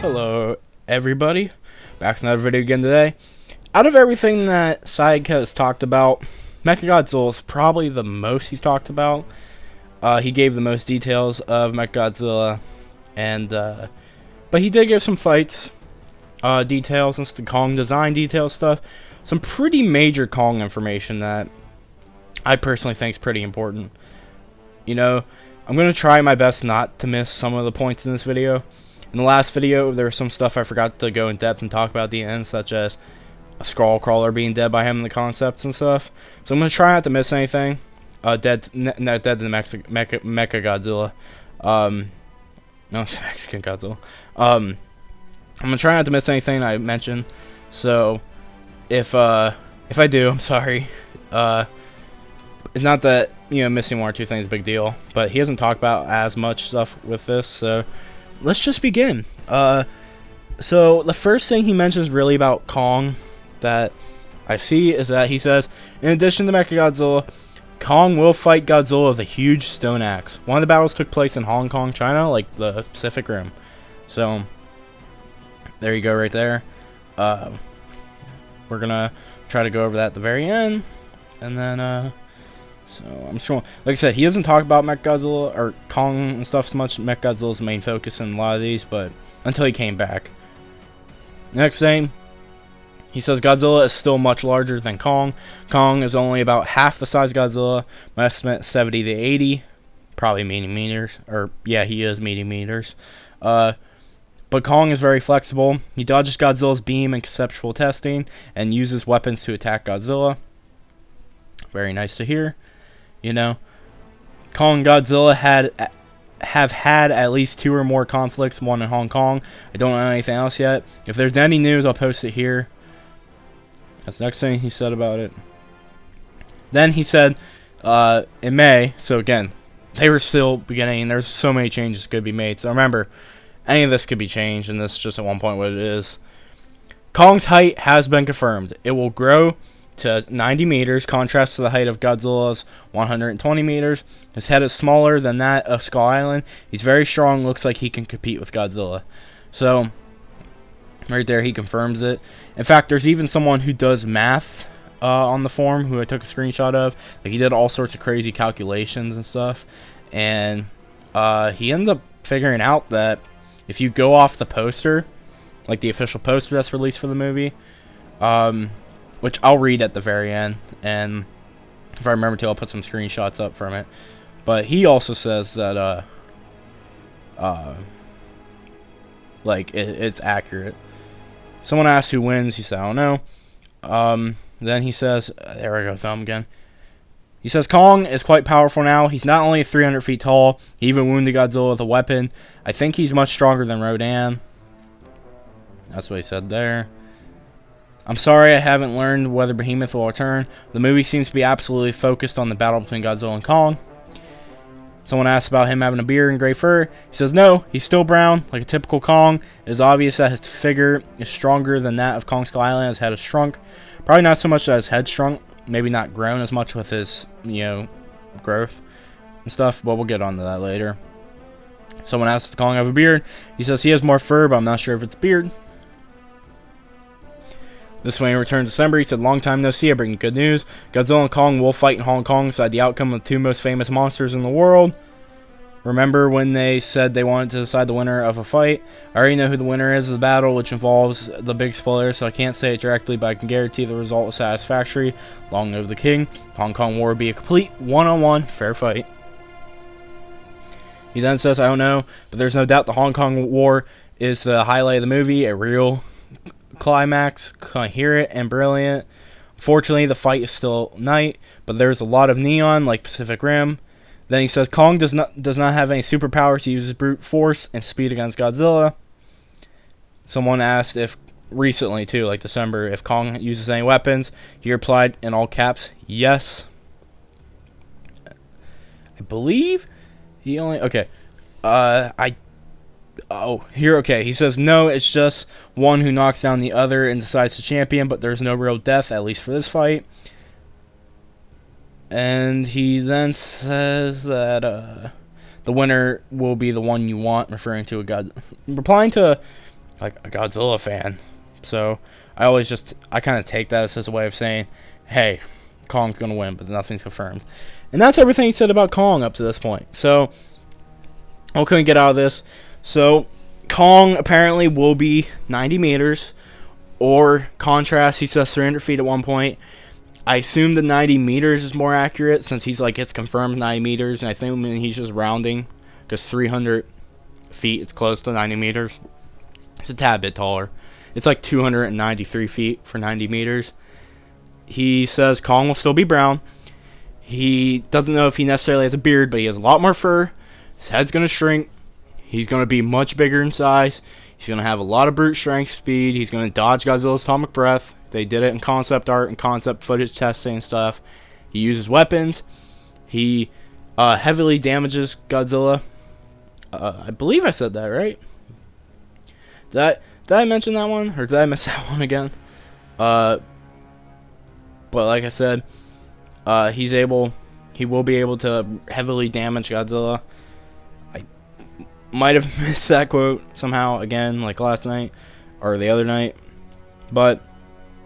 Hello, everybody. Back with another video again today. Out of everything that Sayaka has talked about, Mechagodzilla is probably the most he's talked about. He gave the most details of Mechagodzilla, and but he did give some fights details and the Kong design detail stuff. Some pretty major Kong information that I personally think is pretty important. You know, I'm going to try my best not to miss some of the points in this video. In the last video, there was some stuff I forgot to go in depth and talk about at the end, such as a skull crawler being dead by him and the concepts and stuff. So I'm going to try not to miss anything. Not dead to the Mecha Godzilla. No, it's Mexican Godzilla. I'm going to try not to miss anything I mentioned. So, if I do, I'm sorry. It's not that, missing one or two things is a big deal, but he hasn't talked about as much stuff with this, so let's just begin. So the first thing he mentions really about Kong that I see is that he says, in addition to Mechagodzilla, Kong will fight Godzilla with a huge stone axe. One of the battles took place in Hong Kong, China, like the Pacific Rim. So, there you go right there. We're gonna try to go over that at the very end, and then, so, I'm just going, like I said, he doesn't talk about Mechagodzilla, or Kong and stuff so much. Mechagodzilla's the main focus in a lot of these, but until he came back. Next thing, he says Godzilla is still much larger than Kong. Kong is only about half the size of Godzilla. My estimate, 70 to 80. Probably meaning meters, or, yeah, he is meaning meters. But Kong is very flexible. He dodges Godzilla's beam in conceptual testing, and uses weapons to attack Godzilla. Very nice to hear. Kong and Godzilla have had at least 2 or more conflicts, one in Hong Kong. I don't know anything else yet. If there's any news, I'll post it here. That's the next thing he said about it. Then he said, in May, so again, they were still beginning, there's so many changes could be made. So remember, any of this could be changed, and this is just at one point what it is. Kong's height has been confirmed. It will grow to 90 meters, contrast to the height of Godzilla's 120 meters. His head is smaller than that of Skull Island. He's very strong, looks like he can compete with Godzilla. So, right there, he confirms it. In fact, there's even someone who does math on the forum, who I took a screenshot of. Like, he did all sorts of crazy calculations and stuff. And he ended up figuring out that if you go off the poster, like the official poster that's released for the movie, which I'll read at the very end, and if I remember to, I'll put some screenshots up from it. But he also says that, it's accurate. Someone asked who wins. He said, I don't know. Then he says, there we go, thumb again. He says, Kong is quite powerful now. He's not only 300 feet tall, he even wounded Godzilla with a weapon. I think he's much stronger than Rodan. That's what he said there. I'm sorry I haven't learned whether Behemoth will return. The movie seems to be absolutely focused on the battle between Godzilla and Kong. Someone asked about him having a beard and gray fur. He says no, he's still brown, like a typical Kong. It is obvious that his figure is stronger than that of Kong Skull Island. His head is shrunk. Probably not so much that his head shrunk. Maybe not grown as much with his, growth and stuff. But we'll get onto that later. Someone asked, does Kong have a beard? He says he has more fur, but I'm not sure if it's beard. This way, in return December, he said, long time no see, I bring you good news. Godzilla and Kong will fight in Hong Kong, decide the outcome of the 2 most famous monsters in the world. Remember when they said they wanted to decide the winner of a fight? I already know who the winner is of the battle, which involves the big spoiler, so I can't say it directly, but I can guarantee the result was satisfactory. Long live the king. Hong Kong War will be a complete one-on-one fair fight. He then says, I don't know, but there's no doubt the Hong Kong War is the highlight of the movie, a real climax, coherent and brilliant. Unfortunately, the fight is still night, but there's a lot of neon like Pacific Rim. Then he says Kong does not have any superpowers. He uses brute force and speed against Godzilla. Someone asked if recently too, like December, if Kong uses any weapons. He replied in all caps, yes. I believe he only okay. He says, no, it's just one who knocks down the other and decides to champion, but there's no real death, at least for this fight. And he then says that the winner will be the one you want, referring to a god. Replying to like a Godzilla fan. So I kind of take that as a way of saying, hey, Kong's gonna win, but nothing's confirmed. And that's everything he said about Kong up to this point. So I couldn't get out of this. So Kong apparently will be 90 meters, or contrast, he says 300 feet at one point. I assume the 90 meters is more accurate since he's like, it's confirmed 90 meters, and I think he's just rounding because 300 feet is close to 90 meters. It's a tad bit taller. It's like 293 feet for 90 meters. He says Kong will still be brown. He doesn't know if he necessarily has a beard, but he has a lot more fur. His head's going to shrink. He's going to be much bigger in size. He's going to have a lot of brute strength, speed. He's going to dodge Godzilla's atomic breath. They did it in concept art and concept footage testing and stuff. He uses weapons. He heavily damages Godzilla. I believe I said that, right? Did I mention that one? Or did I miss that one again? But like I said, he will be able to heavily damage Godzilla. I might have missed that quote somehow again, like last night or the other night. But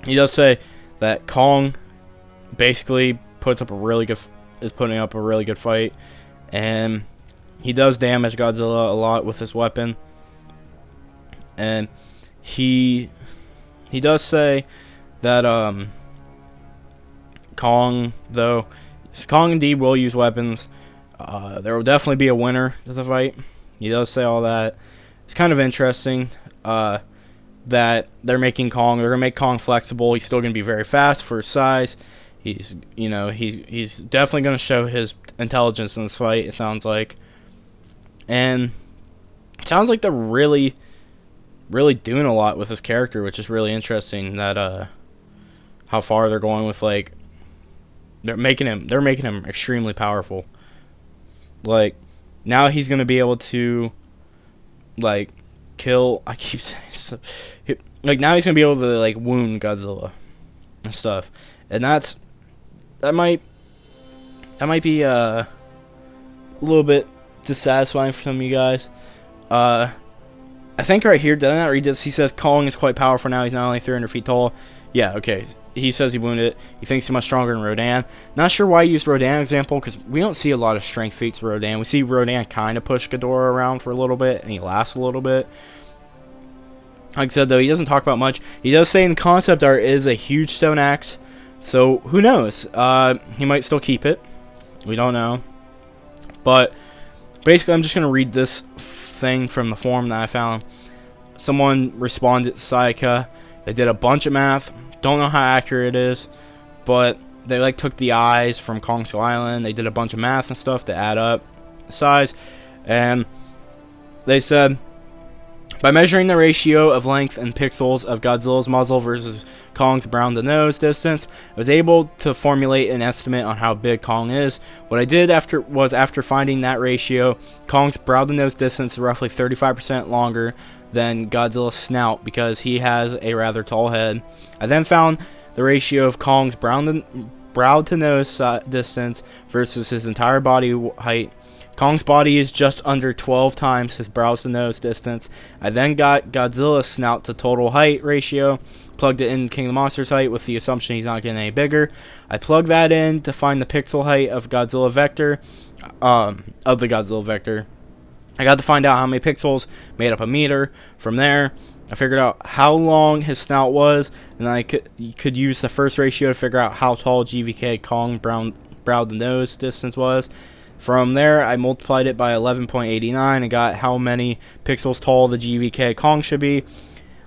he does say that Kong basically is putting up a really good fight, and he does damage Godzilla a lot with his weapon. And he does say that Kong indeed will use weapons. There will definitely be a winner to the fight. He does say all that. It's kind of interesting that they're making Kong. They're gonna make Kong flexible. He's still gonna be very fast for his size. He's definitely gonna show his intelligence in this fight. It sounds like, and it sounds like they're really doing a lot with his character, which is really interesting. That how far they're going with, like, they're making him extremely powerful. Like, now he's gonna be able to, like, kill. I keep saying like, now he's gonna be able to, like, wound Godzilla and stuff, and that might be a little bit dissatisfying for some of you guys. I think right here, did I not read this? He says Kong is quite powerful now. He's not only 300 feet tall. Yeah, okay. He says he wounded it. He thinks he's much stronger than Rodan. Not sure why he used Rodan example, because we don't see a lot of strength feats with Rodan. We see Rodan kind of push Ghidorah around for a little bit, and he lasts a little bit. Like I said, though, he doesn't talk about much. He does say in the concept art is a huge stone axe, so who knows? He might still keep it. We don't know. But basically, I'm just going to read this thing from the forum that I found. Someone responded to Sayaka. They did a bunch of math. Don't know how accurate it is, but they, like, took the eyes from Kong Skull Island. They did a bunch of math and stuff to add up the size, and they said, by measuring the ratio of length and pixels of Godzilla's muzzle versus Kong's brown to nose distance, I was able to formulate an estimate on how big Kong is. What I did after finding that ratio, Kong's brow to nose distance is roughly 35% longer than Godzilla's snout because he has a rather tall head. I then found the ratio of Kong's brow to nose distance versus his entire body height. Kong's body is just under 12 times his brow to nose distance. I then got Godzilla's snout to total height ratio, plugged it in King of the Monsters height with the assumption he's not getting any bigger. I plugged that in to find the pixel height of Godzilla vector, of the Godzilla vector. I got to find out how many pixels made up a meter. From there, I figured out how long his snout was, and I could use the first ratio to figure out how tall GVK Kong brow to nose distance was. From there, I multiplied it by 11.89 and got how many pixels tall the GVK Kong should be.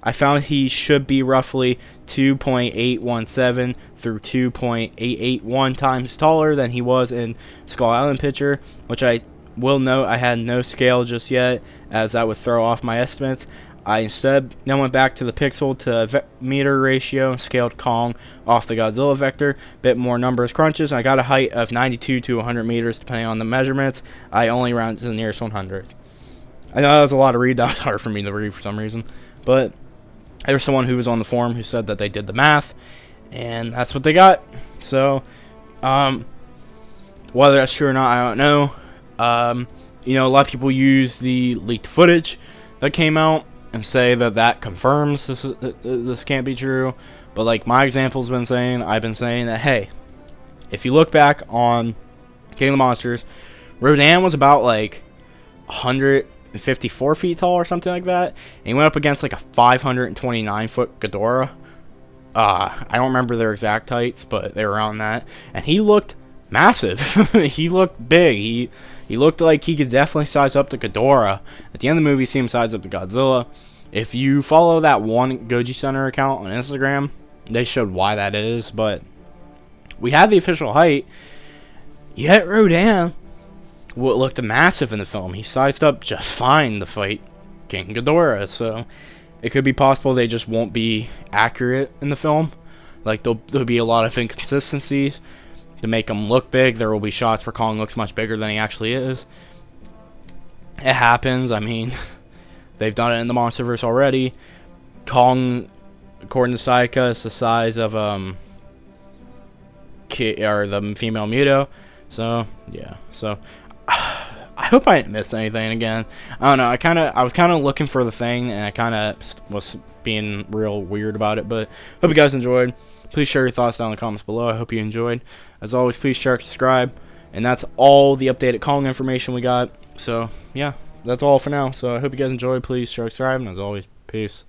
I found he should be roughly 2.817 through 2.881 times taller than he was in Skull Island picture, which I will note I had no scale just yet, as that would throw off my estimates. I instead then went back to the pixel to meter ratio and scaled Kong off the Godzilla vector. Bit more numbers crunches, and I got a height of 92 to 100 meters depending on the measurements. I only rounded to the nearest 100th. I know that was a lot to read. That was hard for me to read for some reason. But there was someone who was on the forum who said that they did the math, and that's what they got. So, whether that's true or not, I don't know. A lot of people use the leaked footage that came out and say that that confirms this can't be true. But like my example's been saying, I've been saying that, hey, if you look back on King of the Monsters, Rodan was about like 154 feet tall or something like that, and he went up against like a 529 foot Ghidorah. I don't remember their exact heights, but they were around that, and he looked massive. He looked big. He looked like he could definitely size up to Ghidorah. At the end of the movie, you see him size up to Godzilla. If you follow that one Goji Center account on Instagram, they showed why that is, but we have the official height. Yet Rodan looked massive in the film. He sized up just fine to fight King Ghidorah, so it could be possible they just won't be accurate in the film. Like, there'll be a lot of inconsistencies to make him look big. There will be shots where Kong looks much bigger than he actually is. It happens. I mean, they've done it in the Monsterverse already. Kong, according to Sayaka, is the size of or the female Muto. So yeah. So I hope I didn't miss anything again. I don't know. I was kind of looking for the thing, and I kind of was being real weird about it. But hope you guys enjoyed. Please share your thoughts down in the comments below. I hope you enjoyed. As always, please share, subscribe, and that's all the updated Kong information we got. So yeah, that's all for now. So I hope you guys enjoyed. Please share, subscribe, and as always, peace.